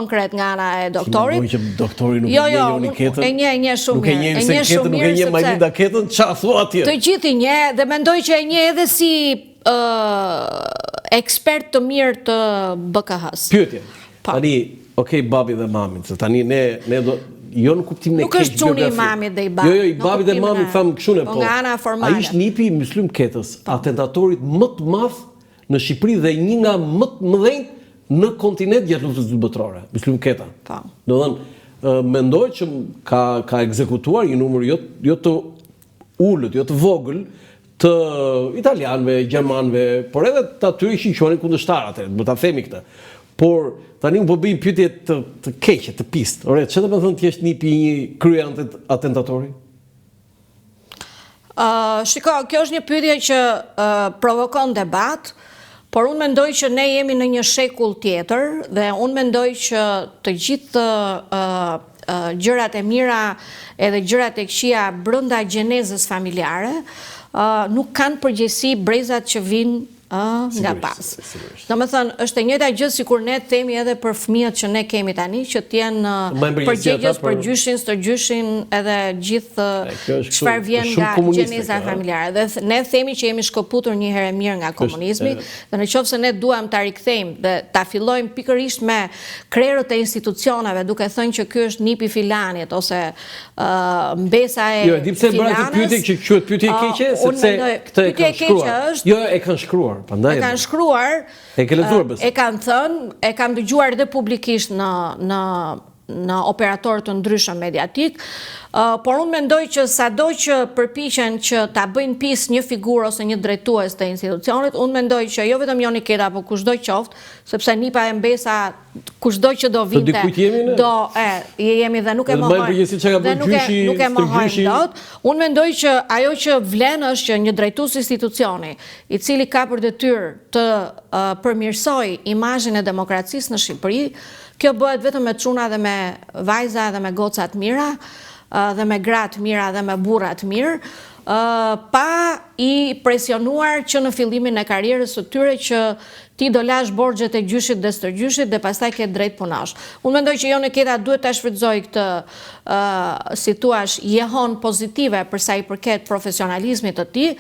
konkret nga ana e doktorit. Që doktori nuk e njeh uniketën. E njeh shumë mirë. Nuk e njeh ketën, nuk e njeh Majlinda ketën, çfarë thua atje? Të gjithë i njeh dhe mendoj që e njeh edhe si ekspert të mirë të BKH-s. Pyetje. Tani, okay, babi dhe mamin, se tani ne do jo në kuptimin e keq. Nuk është çuni i mamit dhe i babit. Jo, i babit dhe mamit tham kështu ne po. Nga ana formale. Ai ishte nipi i Myslim Ketës, atentatorit më të madh në Shqipëri dhe një nga më të mëdhenj në kontinent gjatë luftës së dytë botërore, Myslim Keta. Po. Domethënë, mendoj që ka ekzekutuar një numër jo të ulët, jo të vogël të italianëve, gjermanëve, por edhe të atyre që i quhen kundërshtar atë, do ta themi këtë. Por tani po bëjmë pyetje të keqe, të pist. Ore, çfarë do të thonë ti je nipi një krye atentatori? Shiko, kjo është një pyetje që provokon debat, por unë mendoj që ne jemi në një shekull tjetër dhe unë mendoj që të gjithë gjërat e mira edhe gjërat e këqija brenda gjenezës familjare nuk kanë përgjegjësi brezat që vinë nga pas. Domethënë, është e njëjta gjë sikur ne themi edhe për fëmijët që ne kemi tani, që të jenë përgjegjës për gjyshin, stërgjyshin edhe gjithë çfarë vjen nga gjeneza familjare. Dhe ne themi që jemi shkëputur një herë mirë nga komunizmi, dhe nëse ne duam ta rikthejmë dhe ta fillojmë pikërisht me krerët e institucioneve, duke thënë që ky është nipi filanit ose mbesa e filanës. Jo, e di pse bëra këtë pyetje që quhet pyetje e keqe, sepse këtë e kanë shkruar. Jo, e kanë shkruar. E kanë shkruar, e kanë thënë, e kam dëgjuar dhe publikisht në operatorë të ndryshëm mediatik, por unë mendoj që sado që përpiqen që ta bëjnë pis një figurë ose një drejtues të institucionit, unë mendoj që jo vetëm Joni Keta, apo kushdo qoftë, sepse nipa e mbesa kushdo që do vinte, jemi dhe nuk e mohojmë dot. Unë mendoj që ajo që vlen është që një drejtues institucioni, i cili ka për detyrë të përmirësoj imazhin e demokracisë në Shqipëri, kjo bëhet vetëm me çuna dhe me vajza dhe me goca të mira, dhe me gratë mira dhe me burra të mirë, pa i presionuar që në fillimin e karrierës së tyre që ti do lash borxhet e gjyshit dhe stërgjyshit dhe pastaj ke drejt punosh. Unë mendoj që Joni Keta duhet ta shfrytëzojë këtë si thua jehon pozitive për sa i përket profesionalizmit të tij,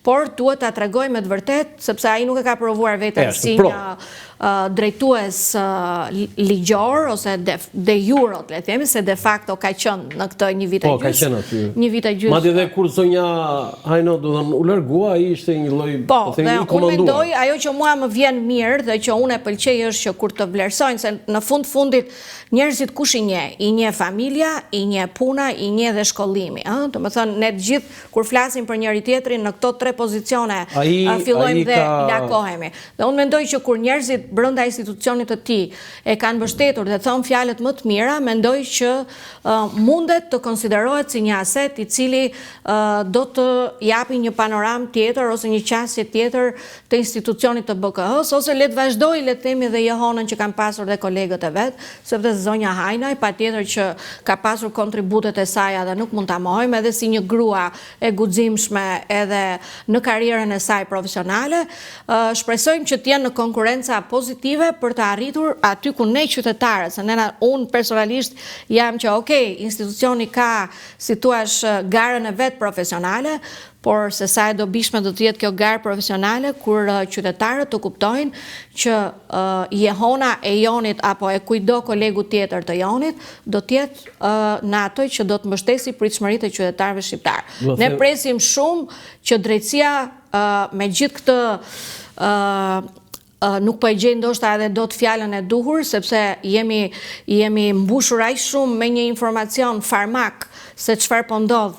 por duhet ta tregojë me të vërtetë, sepse ai nuk e ka provuar veten si një drejtues ligjor ose de jure, le të themi, se de facto ka qenë në këtë një vit e gjysmë. Po, ka qenë aty. Një vit e gjysmë. Madje edhe kur zonja Hajno do të u largua, ai ishte një lloj, po themi, i komanduar. Unë mendoj ajo që mua më vjen mirë dhe që unë e pëlqej është që kur të vlerësojnë, se në fundit njerëzit kush i njeh familja, i njeh puna, i njeh dhe shkollimi. Domethënë ne të gjithë kur flasim për njëri tjetrin në këto tre pozicione fillojmë dhe lakohemi. Dhe unë mendoj që kur njerëzit brenda institucionit të tij e kanë mbështetur dhe thon fjalët më të mira, mendoj që mundet të konsiderohet si një aset i cili do të japi një panoramë tjetër ose një qasje tjetër të institucionit të BKH-s, ose le të vazhdoj, le të themi, dhe jehonën që kanë pasur dhe kolegët e vet, sepse zonja Hajnaj patjetër që ka pasur kontributet e saj dhe nuk mund ta mohojmë, edhe si një grua e guximshme edhe në karrierën e saj profesionale. Shpresojmë që të jenë në konkurrenca pozitive për të arritur aty ku ne qytetarët, se unë personalisht jam që institucioni ka, si thua, garën e vet profesionale, por se sa e dobishme do të jetë kjo garë profesionale kur qytetarët të kuptojnë që jehona e Jonit apo e kujdo kolegu tjetër të Jonit do të jetë në ato që do të mbështesi pritshmëritë e qytetarëve shqiptar. Ne presim shumë që drejtësia me gjithë këtë nuk po e gjej ndoshta edhe do të fjalën e duhur, sepse jemi mbushur aq shumë me një informacion farmak se çfarë po ndodh.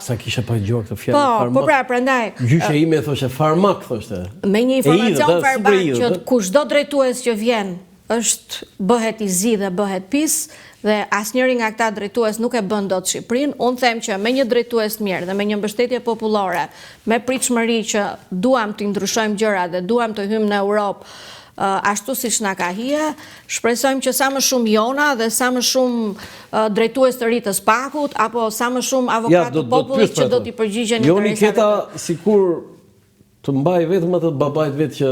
Sa kisha pa dëgjuar këtë fjalë farmak. Po pra, prandaj. Gjyqja ime thoshte farmak, thoshte. Me një informacion farmak që kushdo drejtues që vjen bëhet i zi dhe bëhet pis, dhe asnjëri nga këta drejtues nuk e bën dot Shqipërinë. Unë them që me një drejtues të mirë dhe me një mbështetje popullore, me pritshmëri që duam të ndryshojmë gjërat dhe duam të hyjmë në Europë, ashtu siç na ka hije, shpresojmë që sa më shumë Jona dhe sa më shumë drejtues të ri të Spakut apo sa më shumë avokatë të popullit që do t'i përgjigjen interesave. Joni Keta sikur të mbaj vetëm atë babait vet që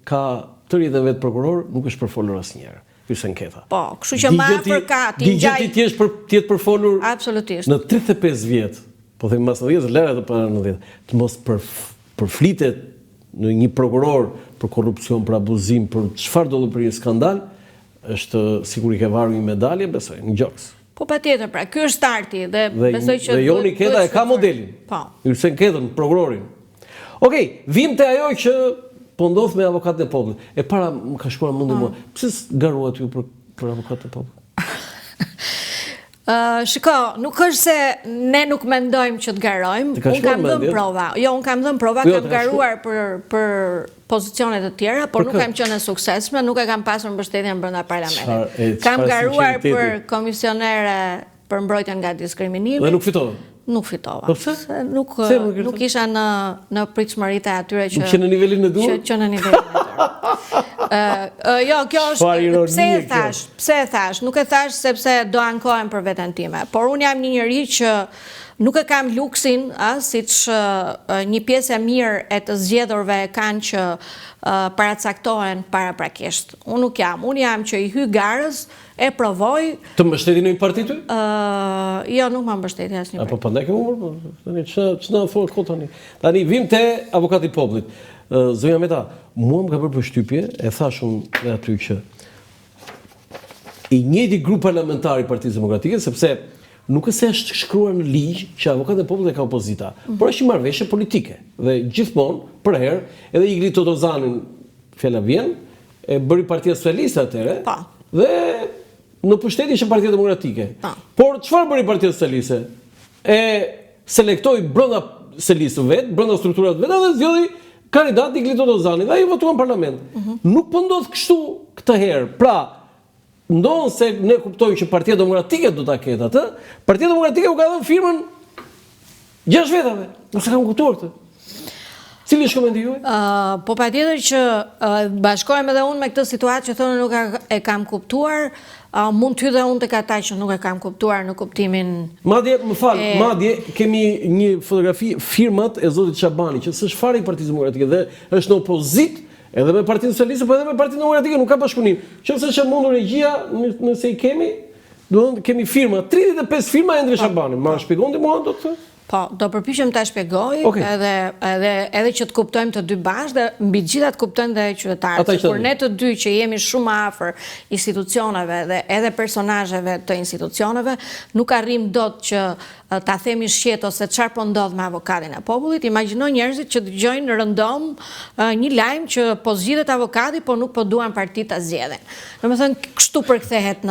ka të rritën vetë prokuror, nuk është përfolur asnjëherë. hyjse anketa. Po, kështu që më afër ka ti gjaj. Digjeti ti për folur absolutisht. Në 35 vjet, po them mas 90 lera të para 90, të mos përflitet në një prokuror për korrupsion, për abuzim, për çfarë do të për një skandal, është sikur i ke varur një medalje, besoj, një gjoks. Po patjetër, pra, ky është starti dhe besoj që dhe Joni Keda e ka modelin. Po. Hyjse anketën, prokurorin. Okej, vim te ajo që po ndodh me avokatët e popullit. E para më ka shkuar mendja mua, pse s'garuat ju për avokatët e popullit? Shiko, nuk është se ne nuk mendojmë që të garojmë, unë kam dhënë prova. Jo, unë kam dhënë prova, kam garuar për pozicionet të tjera, por nuk kam qenë e suksesshme, nuk e kam pasur mbështetjen brenda parlamentit. Kam garuar për komisionere për mbrojtjen nga diskriminimi. Dhe nuk fitova. Nuk fitova. Po pse? Nuk isha në pritshmëritë e atyre që në nivelin e duhur. Që në nivelin e duhur. Jo, kjo është pse e thash? Nuk e thash sepse do ankohem për veten time, por unë jam një njerëz që nuk e kam luksin, siç një pjesë e mirë e të zgjedhurve kanë që paracaktohen paraprakisht. Unë nuk jam. Unë jam që i hy garës, e provoj. Të mbështeti në një parti ty? Jo, nuk më mbështeti asnjë parti. Po prandaj ke humbur, tani ç'na thua kot tani. Tani vim te avokati i popullit. Zonja Meta, mua më ka bërë përshtypje, e thash unë aty që i njëjti grup parlamentar i Partisë Demokratike, sepse nuk është shkruar në ligj që avokatët e popullit ka opozita, por është një marrëveshje politike. Dhe gjithmonë, për herë, edhe Igli Totozanin, fjala vjen, e bëri Partia Socialiste atëherë. Dhe në pushteti ishte Partia Demokratike. Por çfarë bëri Partia Socialiste? E selektoi brenda selisë vet, brenda strukturave vet, dhe zgjodhi kandidat Igli Totozanin dhe ai votuan në parlament. Nuk po ndodh kështu këtë herë. Pra, ndonë se ne kuptojmë që Partia Demokratike do ta ketë atë, Partia Demokratike u ka dhënë firmën 6 vetave. Nëse kam kuptuar këtë. Cili është komenti juaj? Po patjetër që bashkohem edhe unë me këtë situatë që thonë nuk e kam kuptuar, mund të hy dhe unë tek ata që nuk e kam kuptuar në kuptimin. Madje, më fal, madje kemi një fotografi firmat e zotit Çabani, që s'është fare i Partisë Demokratike dhe është në opozitë edhe me Partinë Socialiste, po edhe me Partinë Demokratike, nuk ka bashkëpunim. Qofse është mundur regjia, nëse i kemi, do të kemi firma, 35 firma Endre Çabani. Ma shpjegonte mua do të? Po, do përpiqem ta shpjegoj, edhe që të kuptojmë të dy bashkë dhe mbi gjitha të kuptojnë dhe qytetarët. Por ne të dy që jemi shumë afër institucioneve dhe edhe personazheve të institucioneve, nuk arrim dot që ta themi shqet ose çfarë po ndodh me avokatin e popullit. Imagjino njerëzit që dëgjojnë rëndom një lajm që po zgjidhet avokati, po nuk po duan parti ta zgjedhin. Domethënë kështu përkthehet në